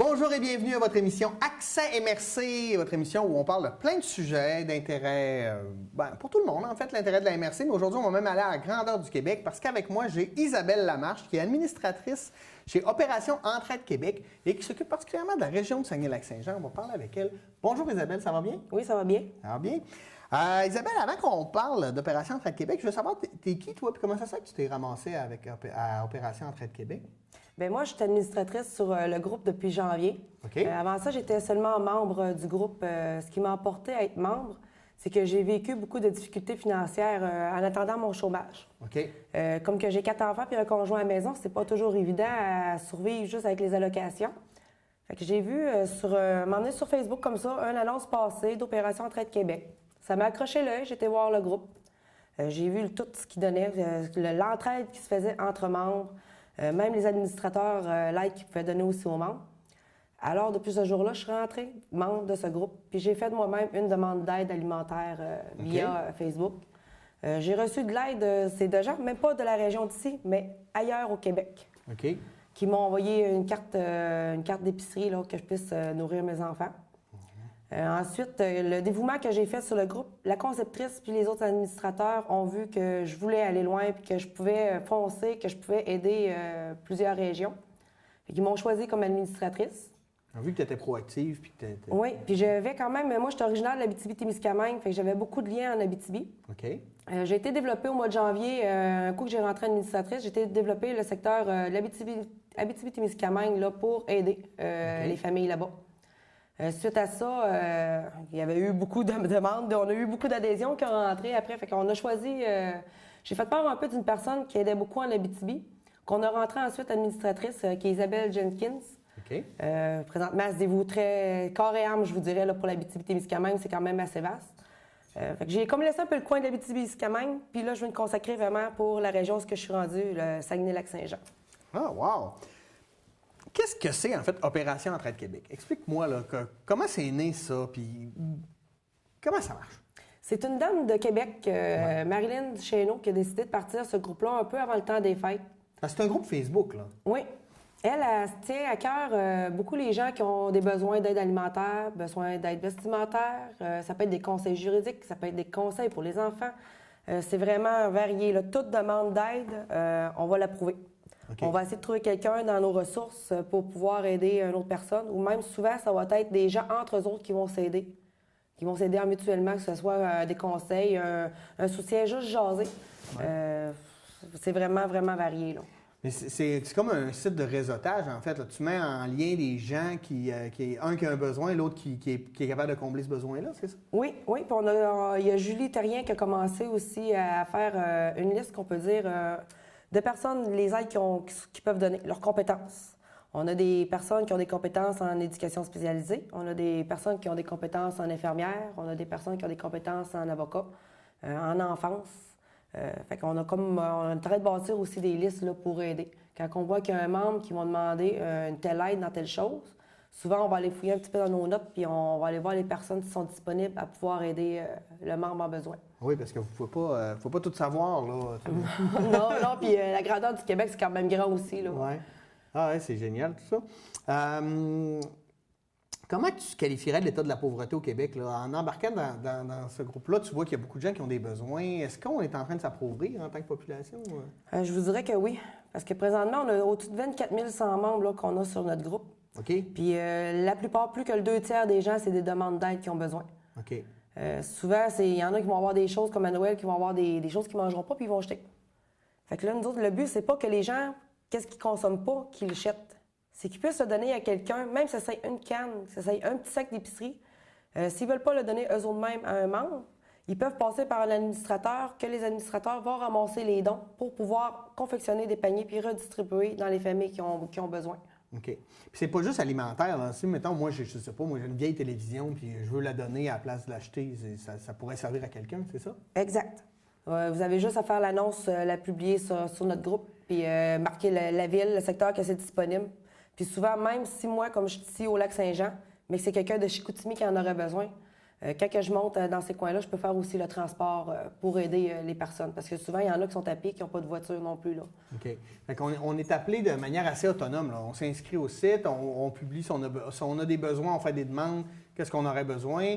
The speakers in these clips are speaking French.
Bonjour et bienvenue à votre émission Accès MRC, votre émission où on parle de plein de sujets d'intérêt pour tout le monde, en fait, l'intérêt de la MRC. Mais aujourd'hui, on va même aller à la grandeur du Québec parce qu'avec moi, j'ai Isabelle Lamarche, qui est administratrice chez Opération Entraide Québec et qui s'occupe particulièrement de la région de Saguenay-Lac-Saint-Jean. On va parler avec elle. Bonjour Isabelle, ça va bien? Oui, ça va bien. Ça va bien. Isabelle, avant qu'on parle d'Opération Entraide Québec, je veux savoir, t'es qui toi, puis comment ça se fait que tu t'es ramassée à Opération Entraide Québec? Bien, moi, je suis administratrice sur le groupe depuis janvier. OK. Avant ça, j'étais seulement membre du groupe. Ce qui m'a emporté à être membre, c'est que j'ai vécu beaucoup de difficultés financières en attendant mon chômage. OK. Comme que j'ai 4 enfants puis un conjoint à la maison, c'est pas toujours évident à survivre juste avec les allocations. Fait que j'ai vu m'emmener sur Facebook comme ça, une annonce passée d'Opération Entraide Québec. Ça m'a accroché l'œil, j'étais voir le groupe. J'ai vu tout ce qu'il donnait, l'entraide qui se faisait entre membres. Même les administrateurs, l'aide qu'ils pouvaient donner aussi aux membres. Alors, depuis ce jour-là, je suis rentrée membre de ce groupe. Puis j'ai fait moi-même une demande d'aide alimentaire via Facebook. J'ai reçu de l'aide, c'est de gens, même pas de la région d'ici, mais ailleurs au Québec. OK. Qui m'ont envoyé une carte d'épicerie là, que je puisse nourrir mes enfants. Ensuite, le dévouement que j'ai fait sur le groupe, la conceptrice puis les autres administrateurs ont vu que je voulais aller loin puis que je pouvais foncer, que je pouvais aider plusieurs régions. Ils m'ont choisi comme administratrice. Ils ont vu que tu étais proactive puis que tu Oui, puis je vais quand même... Moi, je suis originaire de l'Abitibi-Témiscamingue, fait que j'avais beaucoup de liens en Abitibi. OK. J'ai été développée au mois de janvier, un coup que j'ai rentré administratrice, j'ai été développée le secteur de l'Abitibi-Témiscamingue là, pour aider les familles là-bas. Suite à ça, il y avait eu beaucoup de demandes, on a eu beaucoup d'adhésions qui ont rentré après. Fait qu'on a choisi, j'ai fait part un peu d'une personne qui aidait beaucoup en Abitibi, qu'on a rentré ensuite administratrice, qui est Isabelle Jenkins. OK. Présentement, elle se dévoue très corps et âme, je vous dirais, là, pour l'Abitibi-Témiscamingue, c'est quand même assez vaste. Fait que j'ai comme laissé un peu le coin de l'Abitibi-Témiscamingue, puis là, je vais me consacrer vraiment pour la région où je suis rendue, le Saguenay-Lac-Saint-Jean. Ah, wow! Qu'est-ce que c'est, en fait, Opération Entraide Québec? Explique-moi, là, comment c'est né, ça, puis comment ça marche? C'est une dame de Québec, Marilyn Chéneau, qui a décidé de partir ce groupe-là un peu avant le temps des fêtes. Ah, c'est un groupe Facebook, là? Oui. Elle se tient à cœur beaucoup les gens qui ont des besoins d'aide alimentaire, besoin d'aide vestimentaire. Ça peut être des conseils juridiques, ça peut être des conseils pour les enfants. C'est vraiment varié, là. Toute demande d'aide, on va l'approuver. Okay. On va essayer de trouver quelqu'un dans nos ressources pour pouvoir aider une autre personne. Ou même souvent, ça va être des gens entre eux autres qui vont s'aider. Qui vont s'aider mutuellement, que ce soit des conseils, un soutien, juste jaser. Ouais. C'est vraiment, vraiment varié, là. Mais c'est comme un site de réseautage, en fait. Là. Tu mets en lien des gens un qui a un besoin, l'autre qui est capable de combler ce besoin-là, c'est ça? Oui, oui. Puis il y a Julie Terrien qui a commencé aussi à faire une liste, qu'on peut dire, de personnes, les aides qui peuvent donner, leurs compétences. On a des personnes qui ont des compétences en éducation spécialisée. On a des personnes qui ont des compétences en infirmière. On a des personnes qui ont des compétences en avocat, en enfance. Fait qu'on a on est en train de bâtir aussi des listes là, pour aider. Quand on voit qu'il y a un membre qui va demander une telle aide dans telle chose, souvent on va aller fouiller un petit peu dans nos notes puis on va aller voir les personnes qui sont disponibles à pouvoir aider le membre en besoin. Oui, parce que vous ne pouvez pas tout savoir, là. non, puis la grandeur du Québec, c'est quand même grand aussi, là. Oui. Ah ouais, c'est génial tout ça. Comment tu qualifierais l'état de la pauvreté au Québec? Là? En embarquant dans ce groupe-là, tu vois qu'il y a beaucoup de gens qui ont des besoins. Est-ce qu'on est en train de s'appauvrir en tant que population? Je vous dirais que oui. Parce que présentement, on a au-dessus de 24 100 membres là, qu'on a sur notre groupe. OK. Puis la plupart, plus que le 2/3 des gens, c'est des demandes d'aide qui ont besoin. OK. Souvent, il y en a qui vont avoir des choses comme à Noël, qui vont avoir des choses qu'ils ne mangeront pas, puis ils vont jeter. Fait que là, nous autres, le but, c'est pas que les gens, qu'est-ce qu'ils consomment pas, qu'ils le jettent. C'est qu'ils puissent le donner à quelqu'un, même si ça soit une canne, si ça soit un petit sac d'épicerie. S'ils veulent pas le donner eux-mêmes à un membre, ils peuvent passer par un administrateur, que les administrateurs vont ramasser les dons pour pouvoir confectionner des paniers puis redistribuer dans les familles qui ont besoin. OK. Puis c'est pas juste alimentaire. Là. Si, mettons, moi, je sais pas, moi, j'ai une vieille télévision puis je veux la donner à la place de l'acheter, ça pourrait servir à quelqu'un, c'est ça? Exact. Vous avez juste à faire l'annonce, la publier sur notre groupe, puis marquer la ville, le secteur que c'est disponible. Puis souvent, même si moi, comme je suis ici au Lac-Saint-Jean, mais que c'est quelqu'un de Chicoutimi qui en aurait besoin, Quand que je monte dans ces coins-là, je peux faire aussi le transport pour aider les personnes. Parce que souvent, il y en a qui sont à pied, qui n'ont pas de voiture non plus, là. OK. Fait qu'on on est appelé de manière assez autonome, là. On s'inscrit au site, on publie si on a des besoins, on fait des demandes, qu'est-ce qu'on aurait besoin.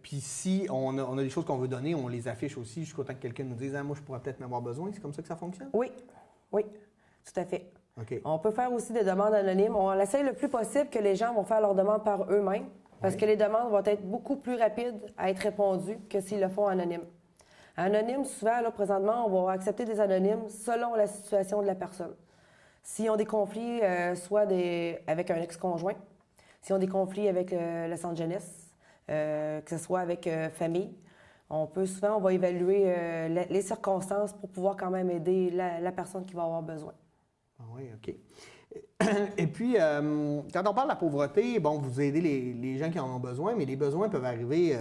Puis si on a des choses qu'on veut donner, on les affiche aussi jusqu'au temps que quelqu'un nous dise « Ah, moi, je pourrais peut-être en avoir besoin ». C'est comme ça que ça fonctionne? Oui, oui, tout à fait. OK. On peut faire aussi des demandes anonymes. On essaye le plus possible que les gens vont faire leurs demandes par eux-mêmes, parce que les demandes vont être beaucoup plus rapides à être répondues que s'ils le font anonyme. Anonyme, souvent, là, présentement, on va accepter des anonymes selon la situation de la personne. S'ils ont des conflits, avec un ex-conjoint, s'ils ont des conflits avec le centre jeunesse, que ce soit avec famille, on va évaluer les circonstances pour pouvoir quand même aider la personne qui va avoir besoin. Ah oui, OK. Et puis, quand on parle de la pauvreté, bon, vous aidez les gens qui en ont besoin, mais les besoins peuvent arriver,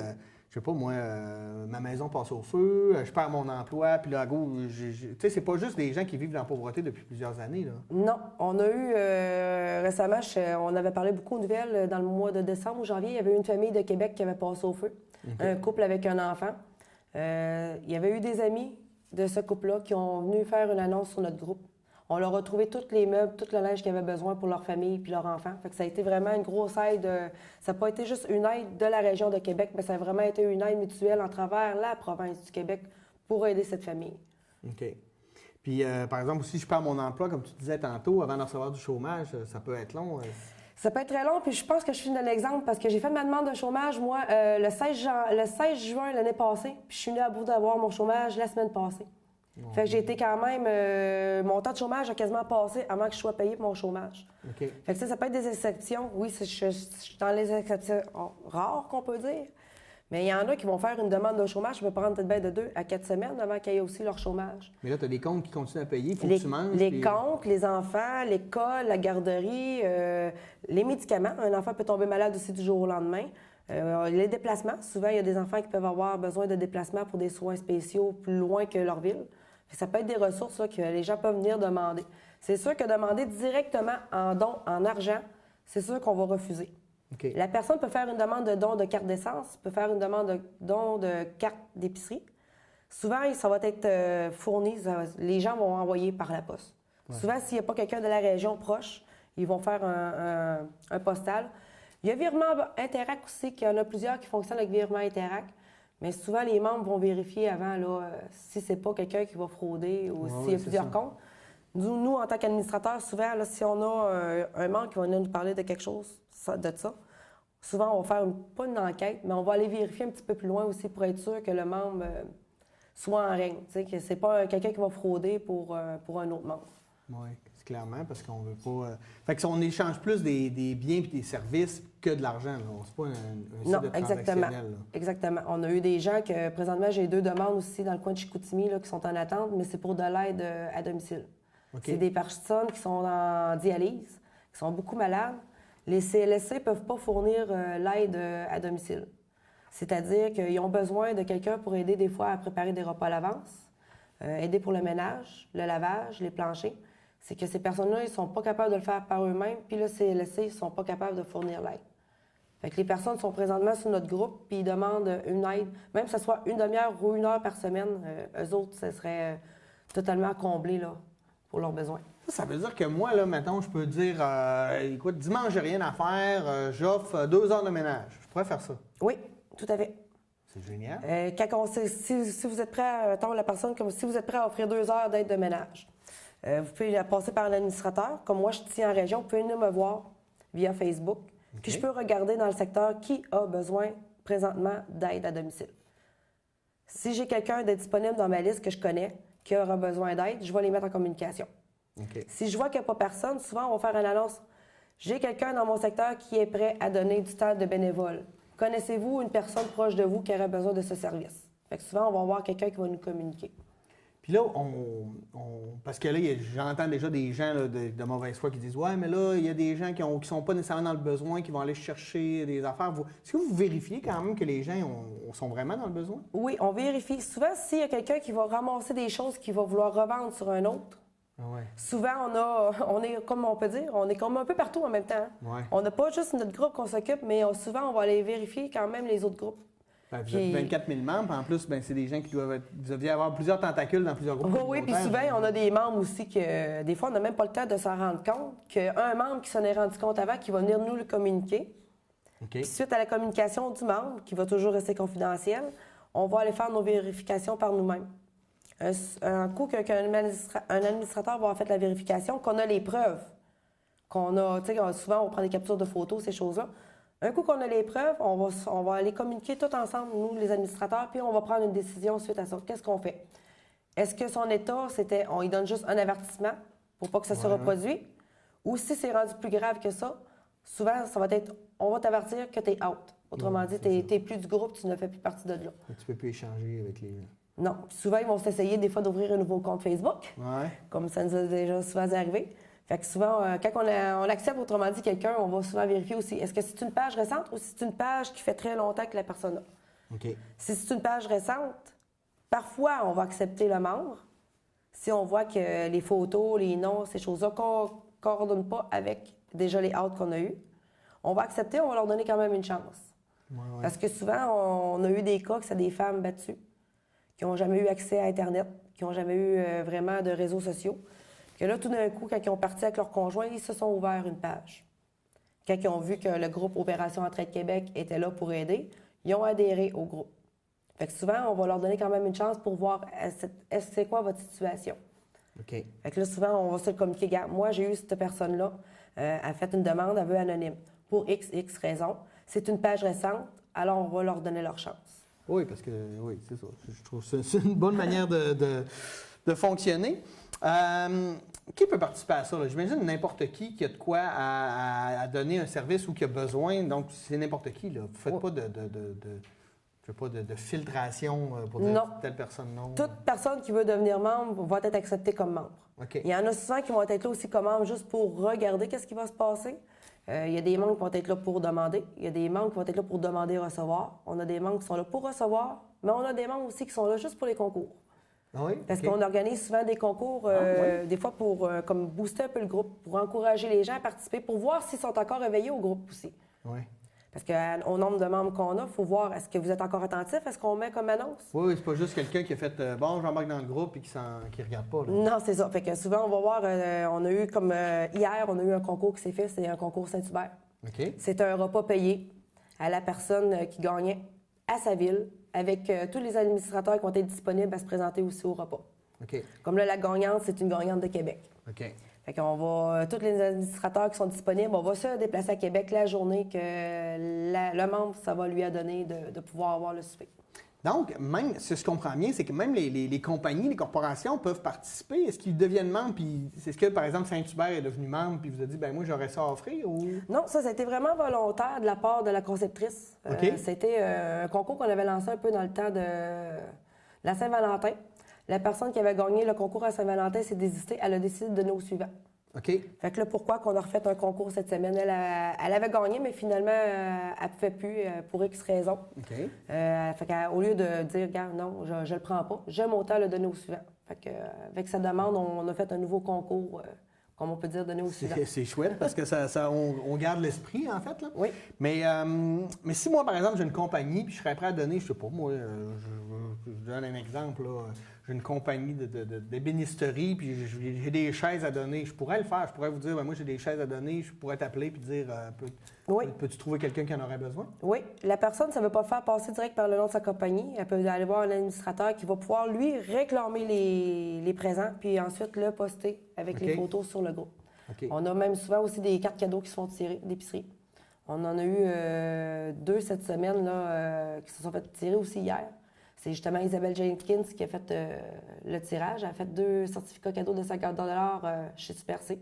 je sais pas, moi, ma maison passe au feu, je perds mon emploi, puis là, à go, tu sais, c'est pas juste des gens qui vivent dans la pauvreté depuis plusieurs années, là. Non. On a eu, récemment, on avait parlé beaucoup aux nouvelles dans le mois de décembre ou janvier, il y avait une famille de Québec qui avait passé au feu, un couple avec un enfant. Il y avait eu des amis de ce couple-là qui ont venu faire une annonce sur notre groupe. On leur a trouvé tous les meubles, tout le linge qu'ils avaient besoin pour leur famille puis leur enfant. Fait que ça a été vraiment une grosse aide. Ça n'a pas été juste une aide de la région de Québec, mais ça a vraiment été une aide mutuelle en travers la province du Québec pour aider cette famille. OK. Puis, par exemple, si je perds mon emploi, comme tu disais tantôt, avant de recevoir du chômage, ça peut être long. Ça peut être très long, puis je pense que je suis un exemple parce que j'ai fait ma demande de chômage, moi, le 16 juin l'année passée, puis je suis venue à bout d'avoir mon chômage la semaine passée. Fait que j'ai été quand même... mon temps de chômage a quasiment passé avant que je sois payée pour mon chômage. OK. Fait que ça peut être des exceptions. Oui, je suis dans les exceptions rares, qu'on peut dire. Mais il y en a qui vont faire une demande de chômage, ça peut prendre peut-être de 2 à 4 semaines avant qu'il y ait aussi leur chômage. Mais là, tu as des comptes qui continuent à payer, il faut que tu manges. Les comptes, les enfants, l'école, la garderie, les médicaments. Un enfant peut tomber malade aussi du jour au lendemain. Les déplacements. Souvent, il y a des enfants qui peuvent avoir besoin de déplacements pour des soins spéciaux plus loin que leur ville. Ça peut être des ressources là, que les gens peuvent venir demander. C'est sûr que demander directement en don, en argent, c'est sûr qu'on va refuser. OK. La personne peut faire une demande de don de carte d'essence, peut faire une demande de don de carte d'épicerie. Souvent, ça va être fourni, les gens vont envoyer par la poste. Ouais. Souvent, s'il n'y a pas quelqu'un de la région proche, ils vont faire un postal. Il y a Virement Interac aussi, qu'il y en a plusieurs qui fonctionnent avec Virement Interac. Mais souvent, les membres vont vérifier avant là, si c'est pas quelqu'un qui va frauder ou s'il y a plusieurs comptes. Nous, en tant qu'administrateurs, souvent, là, si on a un membre qui va venir nous parler de quelque chose, de ça, souvent, on va faire pas une enquête, mais on va aller vérifier un petit peu plus loin aussi pour être sûr que le membre soit en règle. Que c'est pas quelqu'un qui va frauder pour un autre membre. Oui, c'est clairement, parce qu'on veut pas... Fait que si on échange plus des biens et des services que de l'argent, c'est pas un site de transactionnel. Là. Exactement. On a eu des gens que, présentement, j'ai 2 demandes aussi dans le coin de Chicoutimi là, qui sont en attente, mais c'est pour de l'aide à domicile. Okay. C'est des personnes qui sont en dialyse, qui sont beaucoup malades. Les CLSC ne peuvent pas fournir l'aide à domicile. C'est-à-dire qu'ils ont besoin de quelqu'un pour aider des fois à préparer des repas à l'avance, aider pour le ménage, le lavage, les planchers. C'est que ces personnes-là, ils ne sont pas capables de le faire par eux-mêmes, puis le CLSC, ils ne sont pas capables de fournir l'aide. Fait que les personnes sont présentement sur notre groupe, puis ils demandent une aide, même que ce soit une demi-heure ou 1 heure par semaine, eux autres, ce serait totalement comblé là, pour leurs besoins. Ça veut dire que moi, là, maintenant, je peux dire, écoute, dimanche, j'ai rien à faire, j'offre 2 heures de ménage. Je pourrais faire ça. Oui, tout à fait. C'est génial. Si vous êtes prêt à, la personne, comme si vous êtes prêt à offrir 2 heures d'aide de ménage, vous pouvez la passer par un administrateur. Comme moi, je tiens en région, vous pouvez venir me voir via Facebook. Okay. Puis je peux regarder dans le secteur qui a besoin présentement d'aide à domicile. Si j'ai quelqu'un de disponible dans ma liste que je connais qui aura besoin d'aide, je vais les mettre en communication. Okay. Si je vois qu'il n'y a pas personne, souvent, on va faire une annonce. J'ai quelqu'un dans mon secteur qui est prêt à donner du temps de bénévole. Connaissez-vous une personne proche de vous qui aurait besoin de ce service? Fait que souvent, on va avoir quelqu'un qui va nous communiquer. Puis là, parce que là, j'entends déjà des gens là, de mauvaise foi qui disent « Ouais, mais là, il y a des gens qui ne sont pas nécessairement dans le besoin, qui vont aller chercher des affaires. » Est-ce que vous vérifiez quand même que les gens sont vraiment dans le besoin? Oui, on vérifie. Souvent, s'il y a quelqu'un qui va ramasser des choses qu'il va vouloir revendre sur un autre, Ah ouais. Souvent, on est, comme on peut dire, on est comme un peu partout en même temps. Hein. Ouais. On n'a pas juste notre groupe qu'on s'occupe, mais souvent, on va aller vérifier quand même les autres groupes. Ben, vous êtes 24 000 membres, en plus, ben, c'est des gens qui doivent être, vous deviez avoir plusieurs tentacules dans plusieurs groupes. Oui, puis souvent, on a des membres aussi que, des fois, on n'a même pas le temps de s'en rendre compte, qu'un membre qui s'en est rendu compte avant, qui va venir nous le communiquer. Okay. Puis suite à la communication du membre, qui va toujours rester confidentielle, on va aller faire nos vérifications par nous-mêmes. Un coup qu'un administrateur va avoir fait la vérification, qu'on a les preuves, qu'on a, tu sais, souvent, on prend des captures de photos, ces choses-là. Un coup qu'on a les preuves, on va aller communiquer tout ensemble, nous, les administrateurs, puis on va prendre une décision suite à ça. Qu'est-ce qu'on fait? Est-ce que son état, on lui donne juste un avertissement pour pas que ça se reproduise? Ou si c'est rendu plus grave que ça, souvent, ça va être, on va t'avertir que tu es out. Autrement dit, tu n'es plus du groupe, tu ne fais plus partie de là. Tu peux plus échanger avec les... Non. Puis souvent, ils vont s'essayer des fois d'ouvrir un nouveau compte Facebook, comme ça nous a déjà souvent arrivé. Fait que souvent, quand on accepte, autrement dit, quelqu'un, on va souvent vérifier aussi, est-ce que c'est une page récente ou si c'est une page qui fait très longtemps que la personne a. Okay. Si c'est une page récente, parfois, on va accepter le membre si on voit que les photos, les noms, ces choses-là ne coordonnent pas avec déjà les outs qu'on a eus. On va accepter, on va leur donner quand même une chance. Parce que souvent, on a eu des cas que c'est des femmes battues qui n'ont jamais eu accès à Internet, qui n'ont jamais eu vraiment de réseaux sociaux. Que là, tout d'un coup, quand ils ont parti avec leur conjoint, ils se sont ouverts une page. Quand ils ont vu que le groupe Opération Entraide Québec était là pour aider, ils ont adhéré au groupe. Fait que souvent, on va leur donner quand même une chance pour voir c'est quoi votre situation. OK. Fait que là, souvent, on va se le communiquer. Regarde, moi, j'ai eu cette personne-là, elle a fait une demande, elle veut anonyme. Pour X raisons. C'est une page récente, alors on va leur donner leur chance. Oui, parce que, oui, c'est ça. Je trouve que c'est une bonne manière de fonctionner. Qui peut participer à ça? J'imagine n'importe qui a de quoi à donner un service ou qui a besoin. Donc, c'est n'importe qui. Là. Vous ne faites pas de filtration pour dire telle personne non. Toute personne qui veut devenir membre va être acceptée comme membre. Okay. Il y en a souvent qui vont être là aussi comme membres juste pour regarder qu'est-ce qui va se passer. Il y a des membres qui vont être là pour demander. Il y a des membres qui vont être là pour demander et recevoir. On a des membres qui sont là pour recevoir, mais on a des membres aussi qui sont là juste pour les concours. Ah oui? Parce qu'on organise souvent des concours, des fois pour comme booster un peu le groupe, pour encourager les gens à participer, pour voir s'ils sont encore éveillés au groupe aussi. Oui. Parce qu'au nombre de membres qu'on a, il faut voir, est-ce que vous êtes encore attentif à ce qu'on met comme annonce? Oui, c'est pas juste quelqu'un qui a fait bon, j'embarque dans le groupe et qui regarde pas. Là. Non, c'est ça. Fait que souvent, on va voir, on a eu comme hier, on a eu un concours qui s'est fait, c'est un concours Saint-Hubert. OK. C'est un repas payé à la personne qui gagnait à sa ville, avec tous les administrateurs qui vont être disponibles à se présenter aussi au repas. OK. Comme là, la gagnante, c'est une gagnante de Québec. OK. Fait qu'on va, tous les administrateurs qui sont disponibles, on va se déplacer à Québec la journée que le membre, ça va lui donner de pouvoir avoir le souper. Donc, même, si je comprends bien, c'est que même les compagnies, les corporations peuvent participer. Est-ce qu'ils deviennent membres? Puis, est-ce que, par exemple, Saint-Hubert est devenu membre puis vous a dit, ben moi, j'aurais ça à offrir? Ou... Non, ça a été vraiment volontaire de la part de la conceptrice. Okay. C'était un concours qu'on avait lancé un peu dans le temps de la Saint-Valentin. La personne qui avait gagné le concours à Saint-Valentin s'est désistée. Elle a décidé de donner au suivant. OK. Fait que là, pourquoi qu'on a refait un concours cette semaine? Elle avait gagné, mais finalement, elle ne pouvait plus pour X raisons. OK. Fait qu'au lieu de dire, regarde, non, je ne le prends pas, j'aime autant le donner au suivant. Fait que, avec sa demande, on a fait un nouveau concours, comme on peut dire, donner au suivant. C'est chouette parce que on garde l'esprit, en fait. Là. Oui. Mais si moi, par exemple, j'ai une compagnie puis je serais prêt à donner, je sais pas, moi, je donne un exemple, là. J'ai une compagnie d'ébénisterie, puis j'ai des chaises à donner. Je pourrais le faire. Je pourrais vous dire, ben, moi, j'ai des chaises à donner. Je pourrais t'appeler et dire, peux-tu trouver quelqu'un qui en aurait besoin? Oui. La personne, ça ne veut pas faire passer direct par le nom de sa compagnie. Elle peut aller voir un administrateur qui va pouvoir, lui, réclamer les présents, puis ensuite le poster avec les photos sur le groupe. Okay. On a même souvent aussi des cartes cadeaux qui se font tirer d'épicerie. On en a eu 2 cette semaine là, qui se sont fait tirer aussi hier. C'est justement Isabelle Jenkins qui a fait le tirage. Elle a fait 2 certificats cadeaux de 50 $ chez Super C.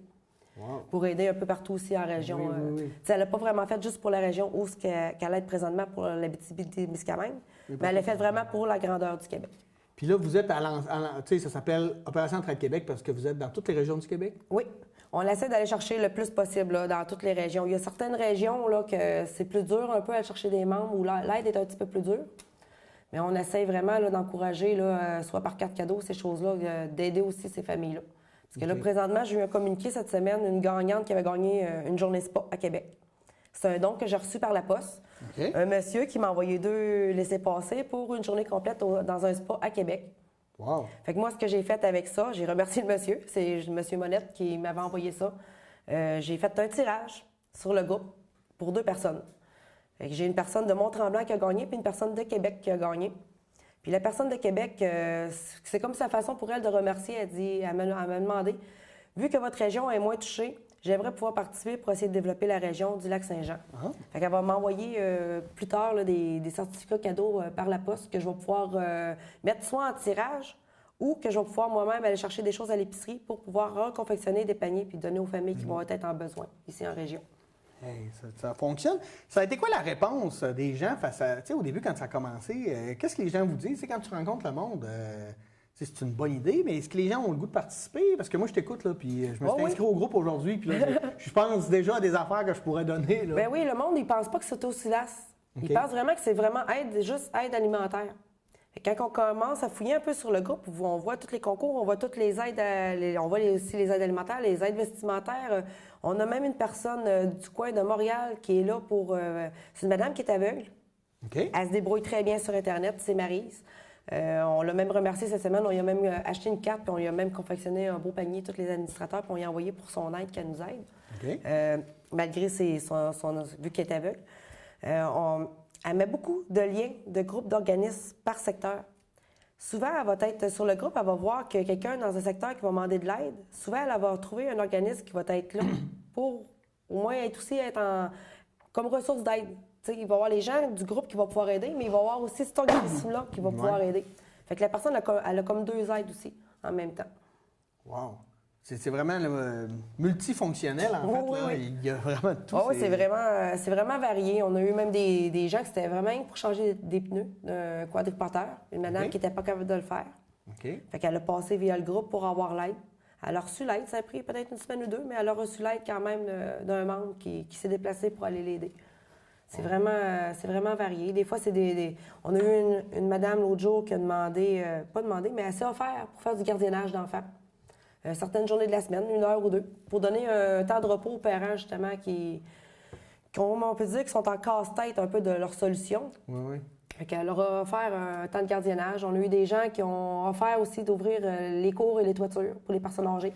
Wow. Pour aider un peu partout aussi en région. Oui. Elle n'a pas vraiment fait juste pour la région où qu'elle aide présentement pour l'Abitibi-Témiscamingue, mais elle l'a fait vraiment pour la grandeur du Québec. Puis là, vous êtes ça s'appelle Opération Entraide Québec parce que vous êtes dans toutes les régions du Québec? Oui. On essaie d'aller chercher le plus possible là, dans toutes les régions. Il y a certaines régions là, que c'est plus dur un peu à chercher des membres où l'aide est un petit peu plus dure. Mais on essaie vraiment d'encourager, soit par carte cadeau, ces choses-là, d'aider aussi ces familles-là. Parce que là, présentement, j'ai eu un communiqué cette semaine, une gagnante qui avait gagné une journée spa à Québec. C'est un don que j'ai reçu par la poste. Un monsieur qui m'a envoyé 2 laissez-passer pour une journée complète dans un spa à Québec. Wow! Fait que moi, ce que j'ai fait avec ça, j'ai remercié le monsieur. C'est M. Monette qui m'avait envoyé ça. J'ai fait un tirage sur le groupe pour 2 personnes. Fait que j'ai une personne de Mont-Tremblant qui a gagné, puis une personne de Québec qui a gagné. Puis la personne de Québec, c'est comme sa façon pour elle de remercier. Elle m'a demandé, vu que votre région est moins touchée, j'aimerais pouvoir participer pour essayer de développer la région du Lac-Saint-Jean. Fait qu'elle va m'envoyer plus tard là, des certificats cadeaux par la poste que je vais pouvoir mettre soit en tirage ou que je vais pouvoir moi-même aller chercher des choses à l'épicerie pour pouvoir reconfectionner des paniers puis donner aux familles qui vont être en besoin ici en région. Hey, ça fonctionne. Ça a été quoi la réponse des gens face à... Tu sais, au début, quand ça a commencé, qu'est-ce que les gens vous disent? C'est quand tu rencontres le monde, c'est une bonne idée, mais est-ce que les gens ont le goût de participer? Parce que moi, je t'écoute, là, puis je me suis inscrit au groupe aujourd'hui, puis là, je pense déjà à des affaires que je pourrais donner. Là. Bien oui, le monde, il pense pas que c'est aussi lasse. Il pense vraiment que c'est vraiment juste aide alimentaire. Et quand on commence à fouiller un peu sur le groupe, on voit tous les concours, on voit toutes les aides, on voit aussi les aides alimentaires, les aides vestimentaires. On a même une personne du coin de Montréal qui est là pour... c'est une madame qui est aveugle. Elle se débrouille très bien sur Internet, c'est Maryse. On l'a même remercié cette semaine. On lui a même acheté une carte, puis on lui a même confectionné un beau panier, tous les administrateurs, puis on lui a envoyé pour son aide qu'elle nous aide, malgré vu qu'elle est aveugle. Elle met beaucoup de liens de groupes d'organismes par secteur. Souvent, elle va être sur le groupe, elle va voir que quelqu'un dans un secteur qui va demander de l'aide. Souvent, elle va trouver un organisme qui va être là pour au moins comme ressource d'aide. T'sais, il va y avoir les gens du groupe qui vont pouvoir aider, mais il va y avoir aussi cet organisme-là qui va pouvoir aider. Fait que la personne, elle a comme 2 aides aussi en même temps. Wow! C'est vraiment multifonctionnel, en fait. Oui, là. oui. Il y a vraiment tout. Oui, c'est vraiment varié. On a eu même des gens qui c'était vraiment pour changer des pneus d'un quadriporteur. Une madame qui n'était pas capable de le faire. Fait qu'elle a passé via le groupe pour avoir l'aide. Elle a reçu l'aide. Ça a pris peut-être une semaine ou 2, mais elle a reçu l'aide quand même d'un membre qui s'est déplacé pour aller l'aider. C'est vraiment varié. Des fois, on a eu une madame l'autre jour qui a demandé, mais elle s'est offert pour faire du gardiennage d'enfants. Certaines journées de la semaine, 1 heure ou 2, pour donner un temps de repos aux parents, justement, on peut dire, qui sont en casse-tête un peu de leur solution. Oui. Fait qu'elle leur a offert un temps de gardiennage. On a eu des gens qui ont offert aussi d'ouvrir les cours et les toitures pour les personnes âgées.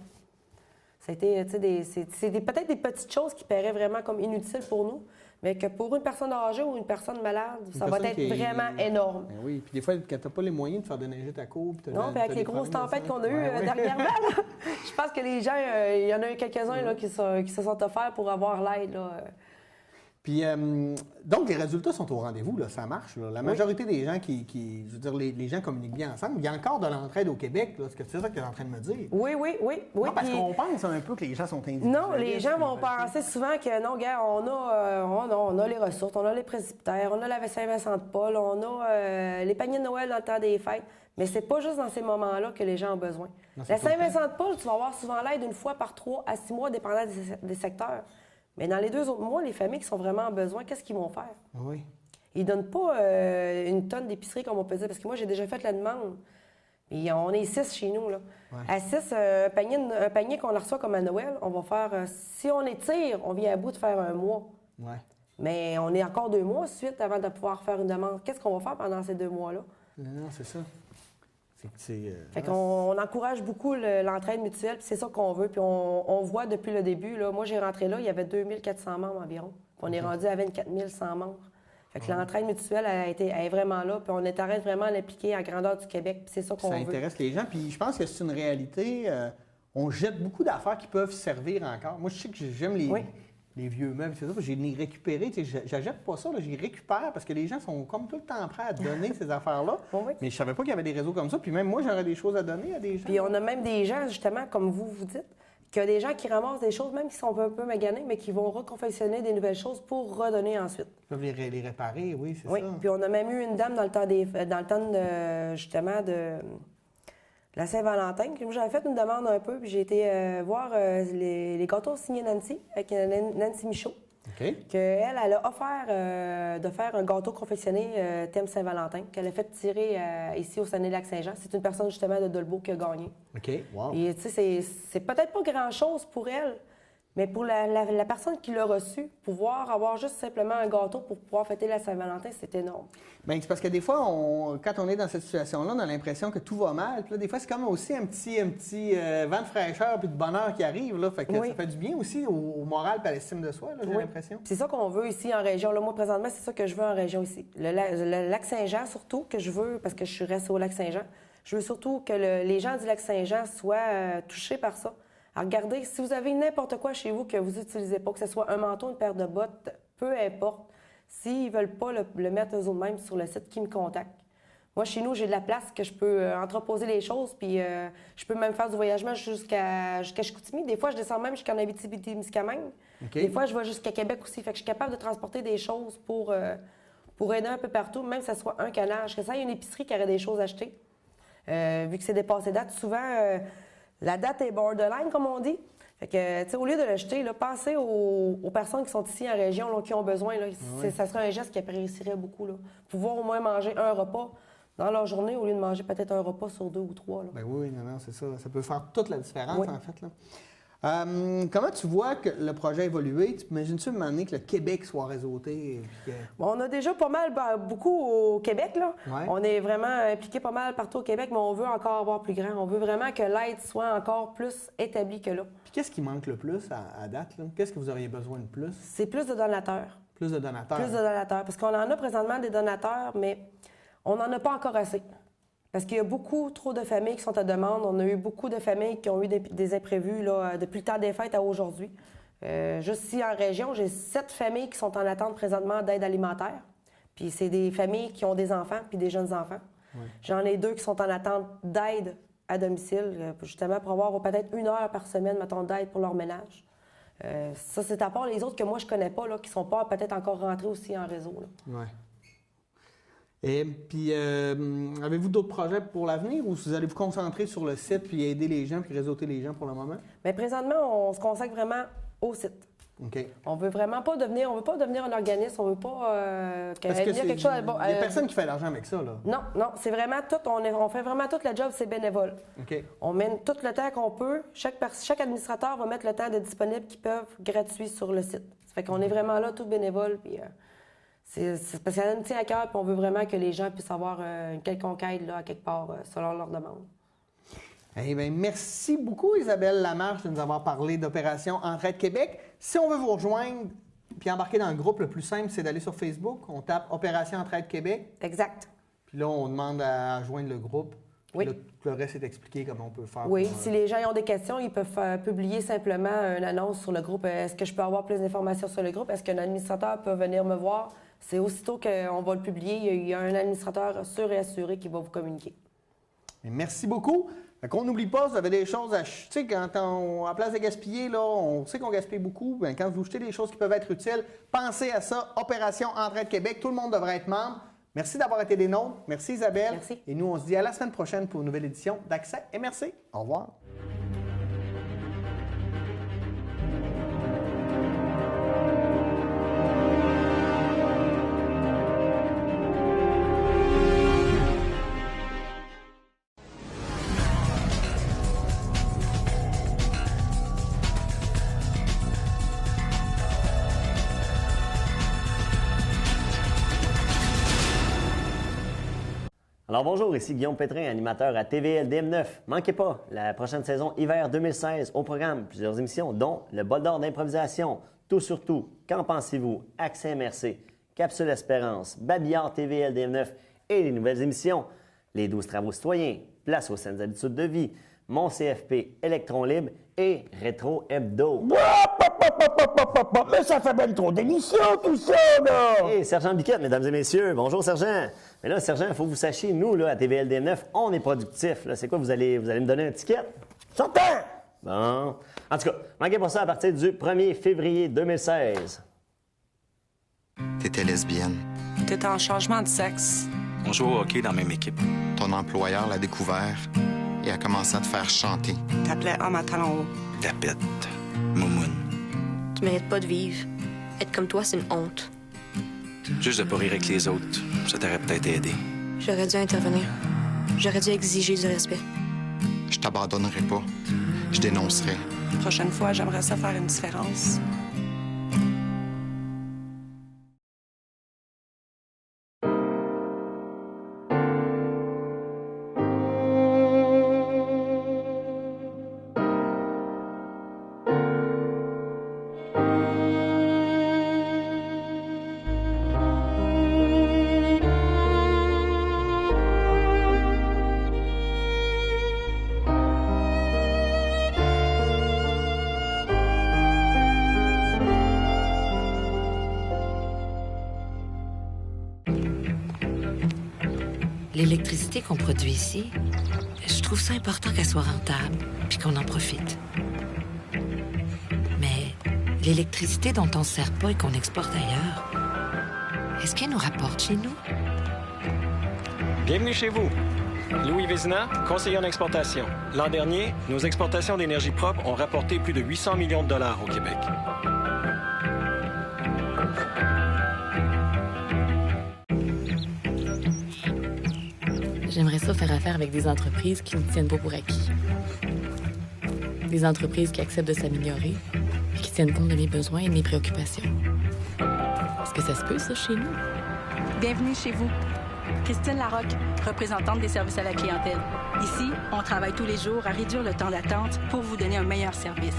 Ça a été, c'est peut-être des petites choses qui paraissent vraiment comme inutiles pour nous, mais que pour une personne âgée ou une personne malade, ça va être vraiment énorme. Ben oui, puis des fois, quand tu n'as pas les moyens de faire déneiger ta cour... Non, puis avec les grosses tempêtes qu'on a eues dernièrement, je pense que les gens, il y en a eu quelques-uns là, qui se sont offerts pour avoir l'aide. Puis, donc, les résultats sont au rendez-vous, là, ça marche. Là. La majorité des gens je veux dire, les gens communiquent bien ensemble. Il y a encore de l'entraide au Québec, là. Est-ce que c'est ça que tu es en train de me dire? Oui. Non, parce qu'on pense un peu que les gens sont individuels. Non, les gens vont penser souvent que non, gars, on a les ressources, on a les précipitaires, on a la Saint-Vincent-de-Paul, on a les paniers de Noël dans le temps des fêtes. Mais c'est pas juste dans ces moments-là que les gens ont besoin. La Saint-Vincent-de-Paul, tu vas avoir souvent l'aide 1 fois par 3 à 6 mois, dépendant des secteurs. Mais dans les 2 autres mois, les familles qui sont vraiment en besoin, qu'est-ce qu'ils vont faire? Oui. Ils ne donnent pas une tonne d'épicerie, comme on peut dire, parce que moi, j'ai déjà fait la demande. Et on est 6 chez nous, là. À 6, un panier qu'on reçoit comme à Noël, on va faire... si on étire, on vient à bout de faire 1 mois. Mais on est encore 2 mois suite avant de pouvoir faire une demande. Qu'est-ce qu'on va faire pendant ces 2 mois-là? Non, c'est ça. Fait qu'on encourage beaucoup l'entraide mutuelle, puis c'est ça qu'on veut. Puis on voit depuis le début, là, moi j'ai rentré là, il y avait 2400 membres environ. Puis on est rendu à 24 100 membres. Fait que l'entraide mutuelle elle est vraiment là, puis on est arrête vraiment à l'appliquer à grandeur du Québec, puis c'est ça qu'on veut. Ça intéresse les gens, puis je pense que c'est une réalité. On jette beaucoup d'affaires qui peuvent servir encore. Moi, je sais que j'aime les vieux meubles, c'est ça. J'ai les récupérés. J'achète pas ça, j'y récupère parce que les gens sont comme tout le temps prêts à donner ces affaires-là. Mais je savais pas qu'il y avait des réseaux comme ça. Puis même moi, j'aurais des choses à donner à des gens. Puis on a même des gens, justement, comme vous dites, qu'il y a des gens qui ramassent des choses, même qui sont un peu maganés, mais qui vont reconfectionner des nouvelles choses pour redonner ensuite. Ils peuvent les réparer, oui, c'est ça. Oui, puis on a même eu une dame dans le temps justement de la Saint-Valentin. J'avais fait une demande un peu, puis j'ai été voir les gâteaux signés Nancy, avec Nancy Michaud. qu'elle a offert de faire un gâteau confectionné thème Saint-Valentin, qu'elle a fait tirer ici au Saguenay-Lac-Saint-Jean. C'est une personne justement de Dolbeau qui a gagné. OK, wow. Et tu sais, c'est peut-être pas grand-chose pour elle, mais pour la personne qui l'a reçu, pouvoir avoir juste simplement un gâteau pour pouvoir fêter la Saint-Valentin, c'est énorme. Bien, c'est parce que des fois, quand on est dans cette situation-là, on a l'impression que tout va mal. Puis là, des fois, c'est comme aussi un petit vent de fraîcheur puis de bonheur qui arrive. Là. Fait que ça fait du bien aussi au moral et à l'estime de soi, j'ai l'impression. C'est ça qu'on veut ici en région. Là, moi, présentement, c'est ça que je veux en région ici. Le lac Saint-Jean, surtout, que je veux, parce que je suis restée au lac Saint-Jean, je veux surtout que les gens du lac Saint-Jean soient touchés par ça. Alors, regardez, si vous avez n'importe quoi chez vous que vous n'utilisez pas, que ce soit un manteau, une paire de bottes, peu importe, s'ils ne veulent pas le mettre eux-mêmes sur le site, qu'ils me contactent. Moi, chez nous, j'ai de la place que je peux entreposer les choses, puis je peux même faire du voyagement jusqu'à Chicoutimi. Des fois, je descends même jusqu'en Abitibi-Témiscamingue. Des fois, je vais jusqu'à Québec aussi. Fait que je suis capable de transporter des choses pour aider un peu partout, même que ce soit un canage, que ça ait une épicerie qui aurait des choses à acheter. Vu que c'est dépassé date, souvent... la date est borderline, comme on dit. Fait que, tu sais, au lieu de l'acheter, pensez aux personnes qui sont ici en région, là, qui ont besoin. Là. Ça serait un geste qui apprécierait beaucoup. Là. Pouvoir au moins manger un repas dans leur journée au lieu de manger peut-être un repas sur 2 ou 3. Là. Ben oui, non, c'est ça. Ça peut faire toute la différence, en fait. Là. Comment tu vois que le projet a évolué? Tu imagines-tu un moment donné que le Québec soit réseauté? Bon, on a déjà pas mal, beaucoup au Québec. Là. Ouais. On est vraiment impliqué pas mal partout au Québec, mais on veut encore avoir plus grand. On veut vraiment que l'aide soit encore plus établie que là. Puis qu'est-ce qui manque le plus à date? Qu'est-ce que vous auriez besoin de plus? C'est plus de donateurs. Plus de donateurs? Plus de donateurs. Parce qu'on en a présentement des donateurs, mais on n'en a pas encore assez. Parce qu'il y a beaucoup trop de familles qui sont à demande. On a eu beaucoup de familles qui ont eu des imprévus là, depuis le temps des fêtes à aujourd'hui. Juste ici en région, j'ai 7 familles qui sont en attente présentement d'aide alimentaire. Puis c'est des familles qui ont des enfants puis des jeunes enfants. Ouais. J'en ai 2 qui sont en attente d'aide à domicile, justement pour avoir peut-être 1 heure par semaine, mettons, d'aide pour leur ménage. Ça, c'est à part les autres que moi, je connais pas, là, qui sont pas peut-être encore rentrés aussi en réseau. Oui. Et puis, avez-vous d'autres projets pour l'avenir ou vous allez vous concentrer sur le site puis aider les gens puis réseauter les gens pour le moment? Bien, présentement, on se consacre vraiment au site. OK. On veut vraiment pas devenir, un organisme, on veut pas quelque chose. Il n'y a personne qui fait l'argent avec ça, là. Non, c'est vraiment tout, on fait vraiment tout le job, c'est bénévole. OK. On met tout le temps qu'on peut. Chaque administrateur va mettre le temps de disponible qu'ils peuvent gratuit sur le site. Ça fait qu'on est vraiment là, tout bénévole, puis c'est parce qu'elle nous tient à cœur, puis on veut vraiment que les gens puissent avoir une quelconque aide, là, à quelque part, selon leur demande. Eh bien, merci beaucoup, Isabelle Lamarche, de nous avoir parlé d'Opération Entraide Québec. Si on veut vous rejoindre puis embarquer dans le groupe, le plus simple, c'est d'aller sur Facebook. On tape Opération Entraide Québec. Exact. Puis là, on demande à joindre le groupe. Oui. Là, le reste est expliqué comment on peut faire. Oui, si les gens ont des questions, ils peuvent publier simplement une annonce sur le groupe. Est-ce que je peux avoir plus d'informations sur le groupe? Est-ce qu'un administrateur peut venir me voir? C'est aussitôt qu'on va le publier, il y a un administrateur sûr et assuré qui va vous communiquer. Et merci beaucoup. Qu'on n'oublie pas, si vous avez des choses à... Tu sais, quand à place de gaspiller, là, on sait qu'on gaspille beaucoup. Bien, quand vous jetez des choses qui peuvent être utiles, pensez à ça. Opération Entraide Québec, tout le monde devrait être membre. Merci d'avoir été des nôtres. Merci Isabelle. Merci. Et nous, on se dit à la semaine prochaine pour une nouvelle édition d'Accès et merci. Au revoir. Alors bonjour, ici Guillaume Pétrin, animateur à TVL-DM9. Manquez pas, la prochaine saison hiver 2016 au programme, plusieurs émissions, dont le bol d'or d'improvisation, tout sur tout, qu'en pensez-vous, Accès MRC, Capsule Espérance, Babillard TVL-DM9 et les nouvelles émissions, les 12 travaux citoyens, Place aux saines habitudes de vie, Mon CFP, Électron Libre et Rétro Hebdo. Mais ça fait bien trop d'émissions, tout ça, là! Hey, Sergent Biquette, mesdames et messieurs. Bonjour, Sergent. Mais là, Sergent, il faut que vous sachiez, nous, là, à TVL-DM9, on est productifs. C'est quoi, vous allez me donner un ticket? Certain! Bon. En tout cas, manquez pas ça à partir du 1er février 2016. T'étais lesbienne. T'étais en changement de sexe. On joue au hockey dans la même équipe. Ton employeur l'a découvert et a commencé à te faire chanter. T'appelais homme à talons hauts. Tapette. Moumoune. Tu mérites pas de vivre. Être comme toi, c'est une honte. Juste de pas rire avec les autres, ça t'aurait peut-être aidé. J'aurais dû intervenir. J'aurais dû exiger du respect. Je t'abandonnerai pas. Je dénoncerai. Prochaine fois, j'aimerais ça faire une différence. L'électricité qu'on produit ici, je trouve ça important qu'elle soit rentable, puis qu'on en profite. Mais l'électricité dont on ne sert pas et qu'on exporte ailleurs, est-ce qu'elle nous rapporte chez nous? Bienvenue chez vous. Louis Vézina, conseiller en exportation. L'an dernier, nos exportations d'énergie propre ont rapporté plus de 800 millions de dollars au Québec. J'aimerais ça faire affaire avec des entreprises qui ne tiennent pas pour acquis. Des entreprises qui acceptent de s'améliorer et qui tiennent compte de mes besoins et de mes préoccupations. Est-ce que ça se peut, ça, chez nous? Bienvenue chez vous. Christine Larocque, représentante des services à la clientèle. Ici, on travaille tous les jours à réduire le temps d'attente pour vous donner un meilleur service.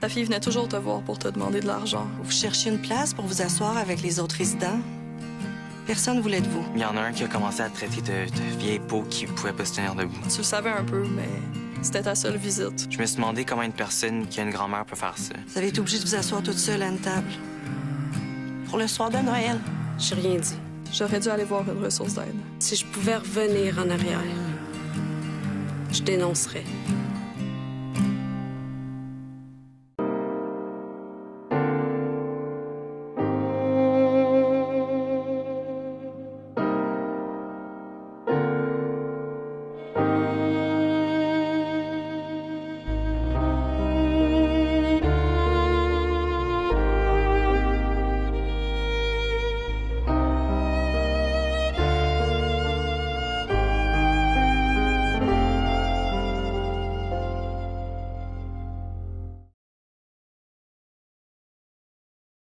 Ta fille venait toujours te voir pour te demander de l'argent. Vous cherchiez une place pour vous asseoir avec les autres résidents? Personne ne voulait de vous. Il y en a un qui a commencé à te traiter de vieille peau qui pouvait pas se tenir debout. Tu le savais un peu, mais c'était ta seule visite. Je me suis demandé comment une personne qui a une grand-mère peut faire ça. Vous avez été obligé de vous asseoir toute seule à une table. Pour le soir de Noël. J'ai rien dit. J'aurais dû aller voir une ressource d'aide. Si je pouvais revenir en arrière, je dénoncerais.